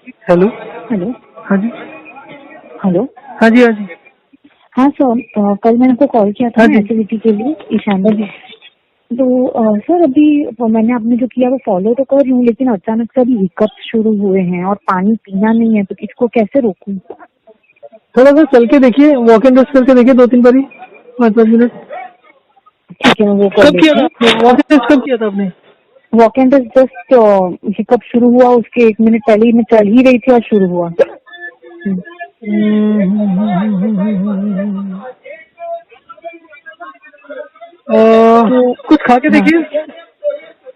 Hello. Hello. हाँ जी। Hello. हाँ जी। हाँ जी। हाँ सर, कल मैंने आपको कॉल किया था हाँ ना जी। एक्टिविटी के लिए ईशान हाँ जी। जी। तो सर अभी मैंने आपने जो किया वो फॉलो तो कर रही हूँ, लेकिन अचानक से अभी हिकअप शुरू हुए हैं और पानी पीना नहीं है, तो इसको कैसे रोकूं? थोड़ा सा चल के देखिए, वॉक एंड रेस्ट करके देखिए 2-3 बारी, 5-5 मिनट। ठीक है, मैं वो कर कब किया लेती था हूँ। आपने वॉक एंड रेस्ट, कब किया था आपने? वॉक एंड जस्ट हिकअप शुरू हुआ उसके 1 मिनट पहले ही मैं चल ही रही थी और शुरू हुआ। तो कुछ खा के हाँ, देखिए।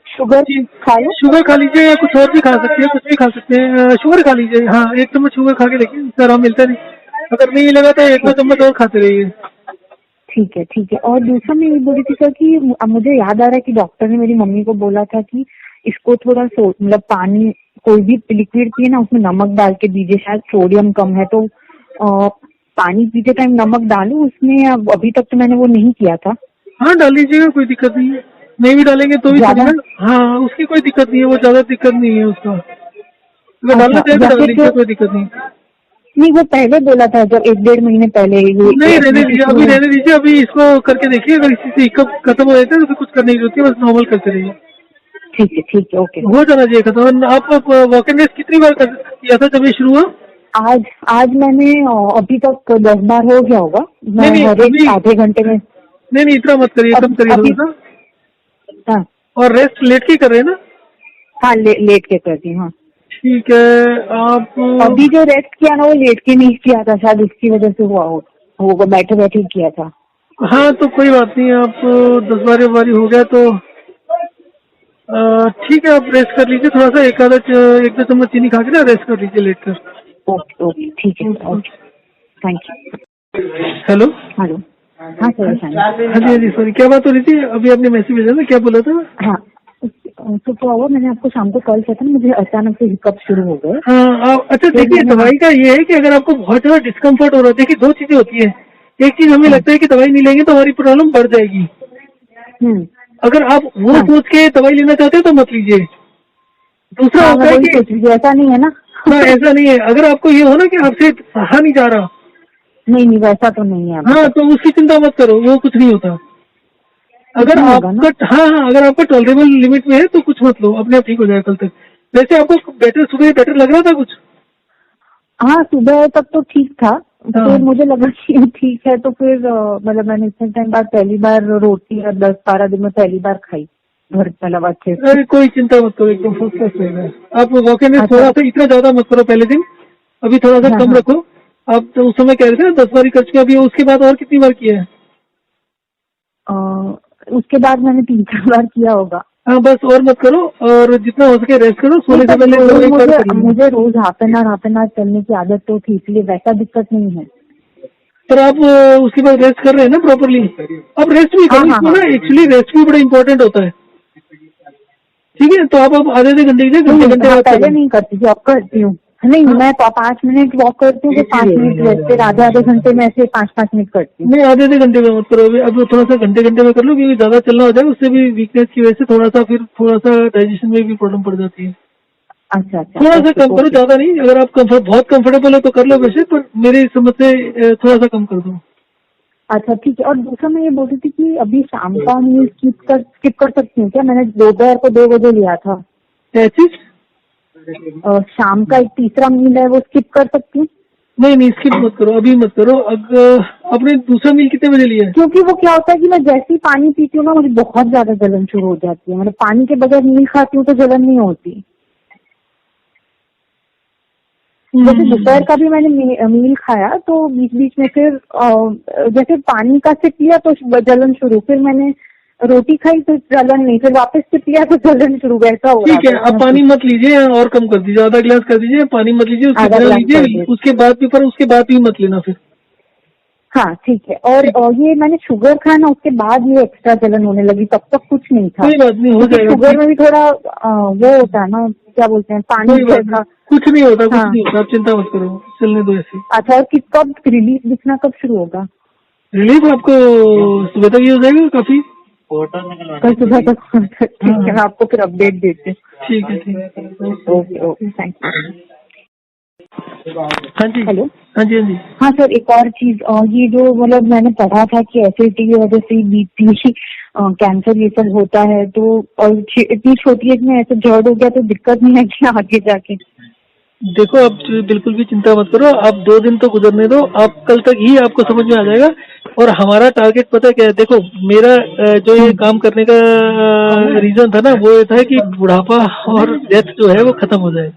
शुगर खा लो। शुगर खा लीजिए या कुछ और भी खा सकते हैं, कुछ भी खा सकते हैं। शुगर खा लीजिए, हाँ 1 चम्मच शुगर खा के देखिए, इससे आराम मिलता नहीं। अगर नहीं लगा तो 1-2 चम्मच और खाते रहिए। ठीक है ठीक है। और दूसरा मैं ये बोल रही थी सर कि अब मुझे याद आ रहा है कि डॉक्टर ने मेरी मम्मी को बोला था कि इसको थोड़ा मतलब पानी, कोई भी लिक्विड पिए ना उसमें नमक डाल के दीजिए, शायद सोडियम कम है। तो पानी पीते टाइम नमक डालूं उसमें? अब अभी तक तो मैंने वो नहीं किया था। हाँ डाल लीजिएगा, कोई दिक्कत नहीं है। नहीं भी डालेंगे तो भी ज्यादा? चलेगा। हाँ उसकी कोई दिक्कत नहीं है, वो ज्यादा दिक्कत नहीं है उसका। अगर डालना अच्छा, चाहे तो या डाल फिर लीजिए, कोई दिक्कत नहीं। नहीं, वो पहले बोला था जब 1-1.5 महीने पहले नहीं ये रहने एक्टिविटी दीजिए, शुरू अभी हुई। रहने दीजिए। अभी इसको करके देखिए, अगर इसी से हिकअप खत्म हो जाता है तो फिर कुछ करने की जरूरत नहीं है, बस नॉर्मल करते रहिए। ठीक है, ओके। हो जाना चाहिए खत्म। आप वॉक एंड रेस्ट कितनी बार किया था जब ये शुरू हुआ? आज आज मैंने अभी तक 10 बार हो गया होगा। मैं नहीं नहीं हर एक अभी, आधे घंटे में। नहीं नहीं इतना मत करिए, कम अब करिए अभी थोड़ा सा। हाँ। और रेस्ट लेट के कर रहे हैं ना? हाँ, लेट के करती हूँ, हाँ। ठीक है। आप अभी जो रेस्ट किया ना वो लेट के नहीं किया था, शायद उसकी वजह से हुआ हो। वो बैठे बैठे ही किया था। हाँ तो कोई बात नहीं, आप 10 बारी बारी हो गया तो ठीक है, आप रेस्ट कर लीजिए थोड़ा सा। 1-2 चम्मच चीनी खा के ना रेस्ट कर लीजिए लेट कर। ओके ओके, ठीक है sir, okay. Thank you. Hello. Hello. हाँ सर, हाँ ईशान। जी। हाँ जी सॉरी, क्या बात हो रही थी? अभी आपने मैसेज भेजा ना, क्या बोला था? हाँ, तो क्या हुआ, मैंने आपको शाम को कॉल किया था ना, मुझे अचानक से हिकअप शुरू हो गए। हाँ अच्छा फिर देखिए, मैंने, हाँ। दवाई का ये है कि अगर आपको बहुत ज्यादा डिस्कम्फर्ट हो रहा है, देखिए 2 चीजें होती है। एक चीज हमें हाँ। लगता है कि दवाई नहीं लेंगे तो हमारी प्रॉब्लम बढ़ जाएगी। हम्म। अगर आप वो हाँ सोच के दवाई लेना चाहते हो तो मत लीजिए। दूसरा हाँ, मैं होता है वही कि सोच रही थी, ऐसा नहीं है ना? ना ऐसा नहीं है, अगर आपको ये हो ना कि आपसे सहा नहीं जा रहा, नहीं नहीं, वैसा तो नहीं है अभी हाँ तक। तो उसकी चिंता मत करो, वो कुछ नहीं होता। कुछ अगर नहीं होगा ना? आपका, हाँ हाँ, अगर आपका टॉलरेबल लिमिट में है तो कुछ मत लो, अपने आप ठीक हो जाएगा कल तक। वैसे आपको बेटर, सुबह बेटर लग रहा था कुछ? हाँ, सुबह तक तो ठीक था। हाँ। फिर मुझे लगा कि ठीक है, तो फिर मतलब मैंने इतने टाइम बाद पहली बार रोटी 10-12 दिन में पहली बार खाई घर, मतलब अच्छे से। अरे कोई चिंता मत करो, एकदम फर्स्ट क्लास रहेगा। आप वॉक एंड अच्छा। थोड़ा सा इतना ज्यादा मत करो पहले दिन, अभी थोड़ा सा हाँ कम हाँ। रखो। आप तो उस समय कह रहे थे ना 10 बारी कर चुके, अभी उसके बाद और कितनी बार किया है? अ, उसके बाद मैंने 3-4 बार किया होगा। हाँ बस और मत करो, और जितना हो सके रेस्ट करो, नहीं, सोने से पर पहले रोज एक बार मुझे कर लो। मुझे रोज हाफ एन आवर चलने की आदत तो थी, इसलिए वैसा दिक्कत नहीं है। पर आप उसके बाद रेस्ट कर रहे हैं ना प्रॉपरली? आप रेस्ट भी हाँ करो, हाँ इसमें हाँ। ना एक्चुअली रेस्ट भी बड़ा इंपॉर्टेंट होता है। ठीक है, तो आप आधे आधे घंटे की जगह नहीं, घंटे घंटे हाँ बाद पहले चलो। नहीं करती थी, अब करती हूँ। नहीं, हाँ मैं 5 मिनट वॉक करती हूँ, फिर 5 मिनट रेस्ट, फिर आधे आधे घंटे में ऐसे 5-5 मिनट करती हूँ। नहीं, आधे आधे घंटे में मत करो, अब थोड़ा सा घंटे घंटे में कर लो, क्योंकि ज्यादा चलना हो जाए उससे भी वीकनेस की वजह से थोड़ा सा डाइजेशन में भी प्रॉब्लम पड़ जाती है। अच्छा अच्छा, थोड़ा सा ओके कम करो, ओके। ज्यादा नहीं। अगर आप बहुत कंफर्टेबल हो तो कर लो वैसे, पर मेरी समझ से थोड़ा सा कम कर दो। अच्छा ठीक है। और दूसरा मैं ये बोल रही थी कि अभी शाम का मील स्किप कर सकती हूँ क्या? मैंने दोपहर को 2 बजे लिया था। क्या चीज? शाम का एक तीसरा मील है, वो स्किप कर सकती हूँ? नहीं नहीं, स्किप मत करो, अभी मत करो। अगर आपने दूसरा मील कितने बजे लिया है? क्योंकि वो क्या होता है कि मैं जैसे ही पानी पीती हूँ ना, मुझे बहुत ज्यादा जलन शुरू हो जाती है। मतलब पानी के बगैर मील खाती हूँ तो जलन नहीं होती। जैसे दोपहर का भी मैंने मील खाया तो बीच बीच में फिर जैसे पानी का सिप लिया तो जलन शुरू, फिर मैंने रोटी खाई तो जलन नहीं, फिर वापस सिप लिया तो जलन शुरू, वैसा हो रहा ठीक है, था आप उसमें पानी कुछ। मत लीजिए और कम कर दीजिए, आधा गिलास कर दीजिए, पानी मत लीजिए, उसकी आधा जगह गिलास कर लीजिए दिया। उसके बाद भी, पर उसके बाद भी मत लेना फिर। हाँ ठीक है। और ठीक, ये मैंने शुगर खाया ना, उसके बाद ये एक्स्ट्रा जलन होने लगी, तब तक कुछ नहीं था। कोई बात नहीं, हो क्योंकि जाएगा शुगर ठीक। में भी थोड़ा वो होता है ना, क्या बोलते हैं, पानी कोई बात नहीं, जैसा। कुछ नहीं होता, कुछ हाँ। नहीं होता, आप चिंता मत करो, चलने दो ऐसे। अच्छा, और कि कब रिलीफ दिखना कब शुरू होगा? रिलीफ आपको सुबह तक ही हो जाएगा काफी। कल सुबह तक? ठीक है, हाँ मैं आपको फिर अपडेट देती ठीक है, ठीक है। हूँ। Okay okay, thank you. हाँ जी, हेलो। हाँ जी, हाँ जी। हाँ सर, एक और चीज, ये जो मतलब मैंने पढ़ा था कि एसिडिटी की वजह से बीपी, कैंसर ये सब होता है, तो और इतनी छोटी एज में ऐसे जर्ड हो गया तो दिक्कत नहीं है क्या आगे जाके? देखो, आप बिल्कुल भी चिंता मत करो, आप 2 दिन तो गुजरने दो, आप कल तक ही आपको समझ में आ जाएगा। और हमारा टारगेट पता है क्या है? देखो, मेरा जो ये काम करने का रीजन था ना, वो ये था कि बुढ़ापा और डेथ जो है वो खत्म हो जाए।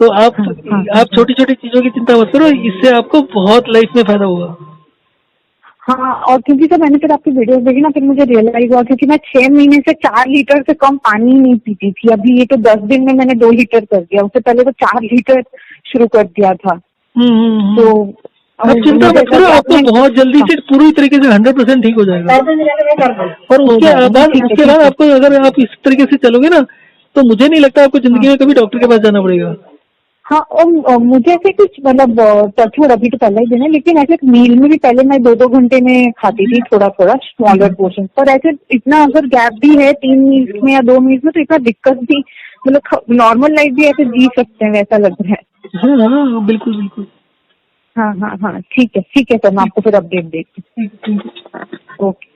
तो हाँ हाँ आप छोटी छोटी चीजों की चिंता मत करो, इससे आपको बहुत लाइफ में फायदा होगा। हाँ। और क्योंकि सर मैंने फिर आपकी वीडियो देखी ना, फिर मुझे रियलाइज हुआ, क्योंकि मैं 6 महीने से 4 लीटर से कम पानी ही नहीं पीती थी। अभी ये तो 10 दिन में मैंने 2 लीटर कर दिया, उससे पहले तो 4 लीटर शुरू कर दिया था। तो आप चिंता मुझे मत करो, लगा आपको आपने। बहुत जल्दी हाँ, से पूरी तरीके से 100% ठीक हो जाएगा। और हो जाएगा ना? ठीक है उसके ठीक बाद है। आपको, अगर आप इस तरीके से चलोगे ना, तो मुझे नहीं लगता आपको जिंदगी हाँ में कभी डॉक्टर के पास जाना पड़ेगा। हाँ। और मुझे ऐसे कुछ मतलब टचवुड अभी तो पहला ही दिन है, लेकिन ऐसे मील में भी पहले मैं 2-2 घंटे में खाती थी, थोड़ा थोड़ा स्मॉलर पोर्शन, पर ऐसे इतना अगर गैप भी है 3 मील्स में या 2 मील्स में, तो इतना दिक्कत भी, मतलब नॉर्मल लाइफ भी ऐसे जी सकते हैं वैसा लग रहा है। हाँ हाँ, बिल्कुल बिल्कुल। हाँ हाँ हाँ, ठीक है सर, मैं आपको फिर अपडेट देती ठीक ठीक। हूँ। ओके।